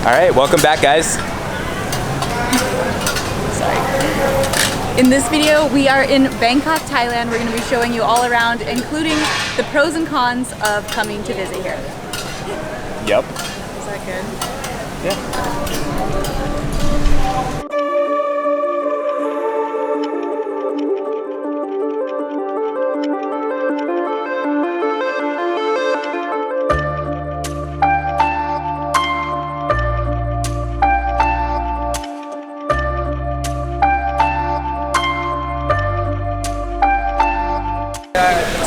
All right, welcome back, guys. Sorry. In this video, we are in Bangkok, Thailand. We're going to be showing you all around, including the pros and cons of coming to visit here. Yep. Is that good? Yeah.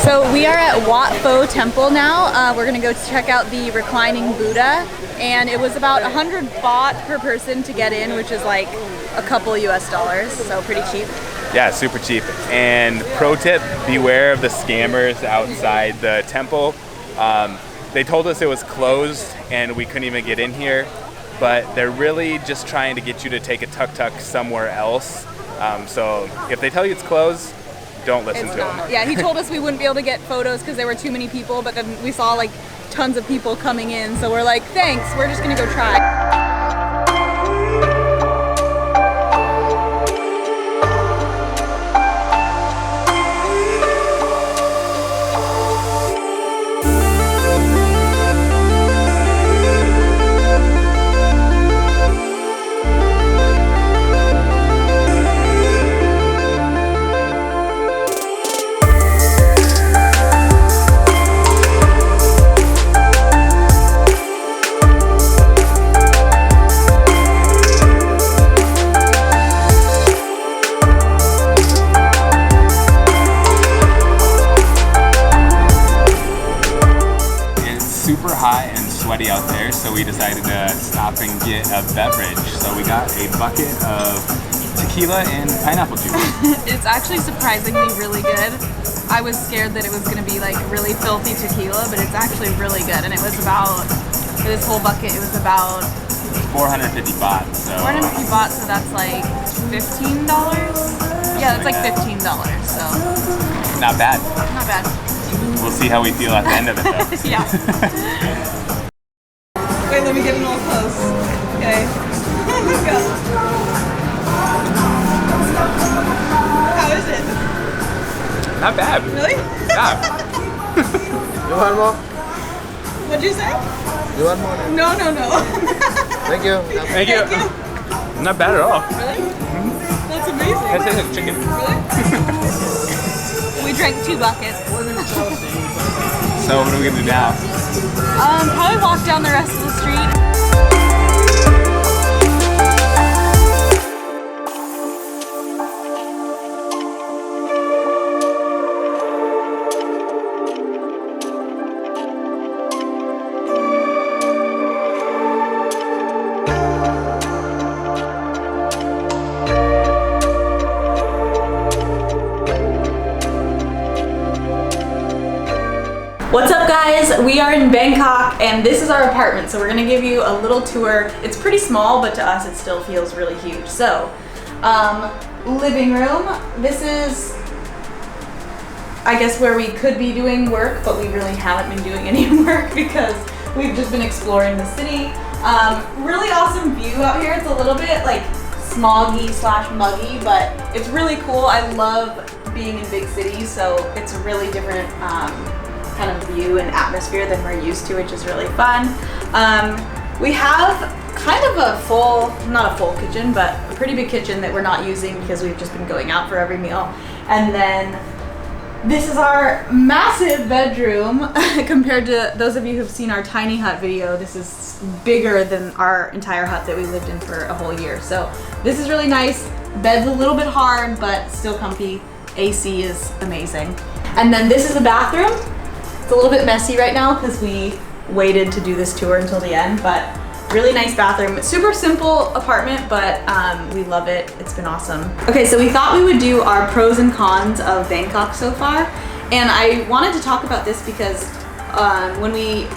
So we are at Wat Pho Temple now. We're gonna go check out the Reclining Buddha, and it was about 100 baht per person to get in, which is like a couple US$, so pretty cheap. Yeah, super cheap. And pro tip, beware of the scammers outside the temple. They told us it was closed and we couldn't even get in here, but they're really just trying to get you to take a tuk-tuk somewhere else. So if they tell you it's closed, don't listen to him. Yeah, he told us we wouldn't be able to get photos because there were too many people, but then we saw like tons of people coming in, so we're like, thanks, we're just gonna go try. Super hot and sweaty out there, so we decided to stop and get a beverage. So we got a bucket of tequila and pineapple juice. It's actually surprisingly really good. I was scared that it was going to be like really filthy tequila, but it's actually really good. And it was about, for this whole bucket, it was about 450 baht. So 450 baht, so that's like $15? Yeah, that's like $15, so. Not bad. Not bad. We'll see how we feel at the end of it, though. Yeah. Wait, let me get a little close. Okay. Let's go. How is it? Not bad. Really? Yeah. You want more? What'd you say? You want more? No. Thank you. Thank you. Not bad at all. Really? That's amazing. That tastes like chicken. Really? We drank 2 buckets. So what are we gonna do now? Probably walk down the rest of the street. What's up, guys? We are in Bangkok and this is our apartment, so we're gonna give you a little tour. It's pretty small, but to us it still feels really huge. So, living room. This is, I guess, where we could be doing work, but we really haven't been doing any work because we've just been exploring the city. Really awesome view out here. It's a little bit like smoggy / muggy, but it's really cool. I love being in big cities, so it's a really different kind of view and atmosphere than we're used to, which is really fun. We have kind of a full, not a full kitchen, but a pretty big kitchen that we're not using because we've just been going out for every meal. And then this is our massive bedroom. Compared to those of you who've seen our tiny hut video, this is bigger than our entire hut that we lived in for a whole year. So this is really nice. Bed's a little bit hard, but still comfy. AC is amazing. And then this is the bathroom. It's a little bit messy right now because we waited to do this tour until the end, but really nice bathroom. Super simple apartment, but we love it. It's been awesome. Okay, so we thought we would do our pros and cons of Bangkok so far. And I wanted to talk about this because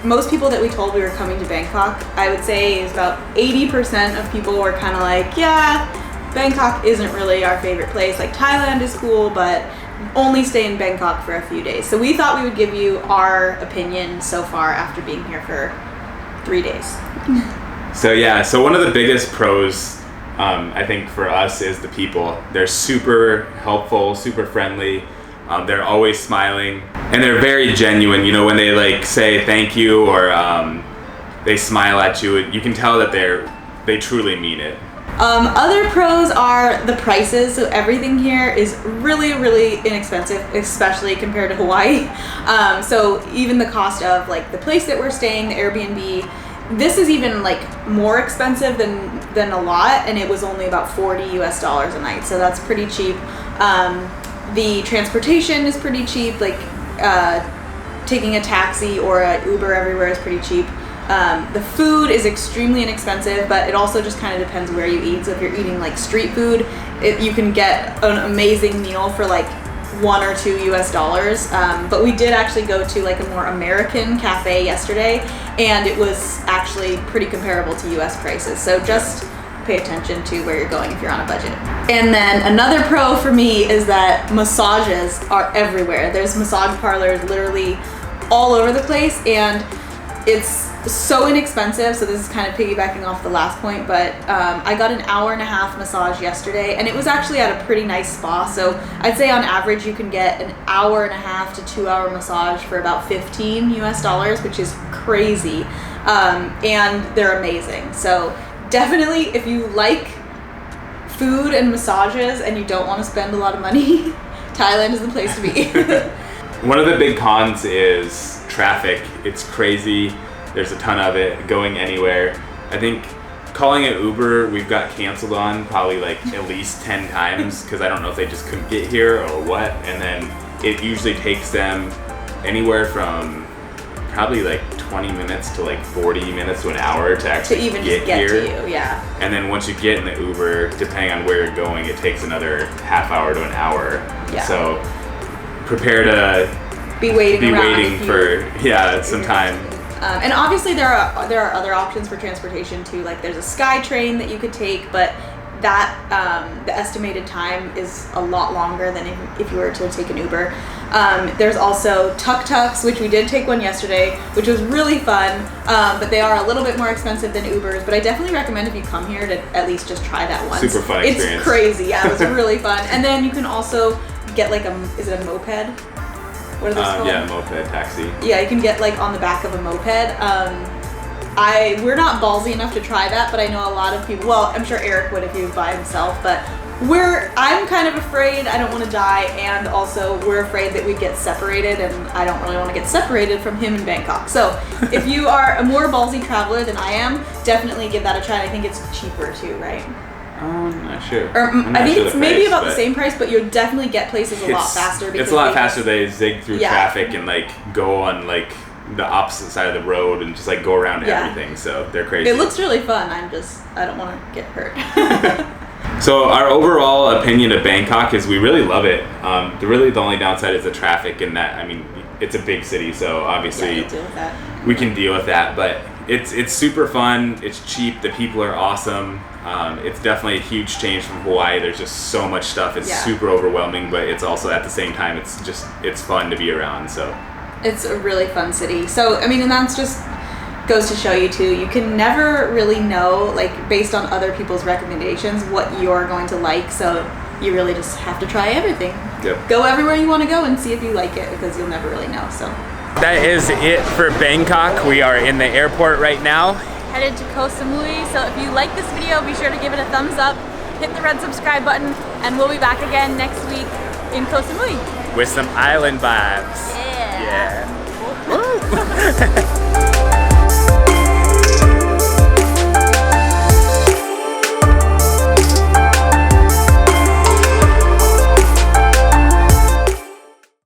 most people that we told we were coming to Bangkok, I would say is about 80% of people were kind of like, yeah, Bangkok isn't really our favorite place. Like Thailand is cool, but only stay in Bangkok for a few days. So we thought we would give you our opinion so far after being here for 3 days. So yeah, so one of the biggest pros, I think for us is the people. They're super helpful, super friendly. They're always smiling, and they're very genuine. You know, when they like say thank you or they smile at you, you can tell that they truly mean it. Other pros are the prices. So everything here is really, really inexpensive, especially compared to Hawaii. So even the cost of like the place that we're staying, the Airbnb, this is even like more expensive than a lot, and it was only about $40 US a night. So that's pretty cheap. The transportation is pretty cheap. Like taking a taxi or an Uber everywhere is pretty cheap. The food is extremely inexpensive, but it also just kind of depends where you eat. So if you're eating like street food, you can get an amazing meal for like $1 or $2 US. But we did actually go to like a more American cafe yesterday, and it was actually pretty comparable to US prices. So just pay attention to where you're going if you're on a budget. And then another pro for me is that massages are everywhere. There's massage parlors literally all over the place, and it's so inexpensive. So this is kind of piggybacking off the last point, but I got an 1.5-hour massage yesterday, and it was actually at a pretty nice spa. So I'd say on average you can get an 1.5 to 2-hour massage for about $15 US, which is crazy. And they're amazing. So definitely, if you like food and massages and you don't want to spend a lot of money, Thailand is the place to be. One of the big cons is traffic. It's crazy. There's a ton of it going anywhere. I think calling it Uber, we've got canceled on probably like at least 10 times because I don't know if they just couldn't get here or what. And then it usually takes them anywhere from probably like 20 minutes to like 40 minutes to an hour to actually to even get just get here. to you, yeah. And then once you get in the Uber, depending on where you're going, it takes another half hour to an hour. Yeah. So prepare to be waiting for some time. And obviously there are other options for transportation too. Like there's a sky train that you could take, but that the estimated time is a lot longer than if you were to take an Uber. There's also tuk-tuks, which we did take one yesterday, which was really fun, but they are a little bit more expensive than Ubers. But I definitely recommend if you come here to at least just try that once. Super fun experience. It's crazy, yeah, it was really fun. And then you can also get like is it a moped? What are those called? Yeah, moped taxi. Yeah, you can get like on the back of a moped. We're not ballsy enough to try that, but I know a lot of people, well, I'm sure Eric would if he was by himself, but I'm kind of afraid I don't want to die, and also we're afraid that we'd get separated, and I don't really want to get separated from him in Bangkok. So if you are a more ballsy traveler than I am, definitely give that a try. I think it's cheaper too, right? I'm not sure. I think it's maybe about the same price, but you'll definitely get places a lot faster. It's a lot faster. They zig through traffic and like go on like the opposite side of the road and just like go around everything. So they're crazy. It looks really fun. I don't want to get hurt. So our overall opinion of Bangkok is we really love it. The only downside is the traffic, and that, I mean, it's a big city, so obviously we can deal with that. But it's super fun. It's cheap. The people are awesome. It's definitely a huge change from Hawaii. There's just so much stuff. It's super overwhelming, but it's also at the same time it's fun to be around. So it's a really fun city. So I mean, and that's just goes to show you too, you can never really know, like based on other people's recommendations, what you're going to like. So you really just have to try everything. Yep. Go everywhere you want to go and see if you like it, because you'll never really know. So that is it for Bangkok. We are in the airport right now, headed to Koh Samui. So if you like this video, be sure to give it a thumbs up, hit the red subscribe button, and we'll be back again next week in Koh Samui with some island vibes. Yeah. Woo.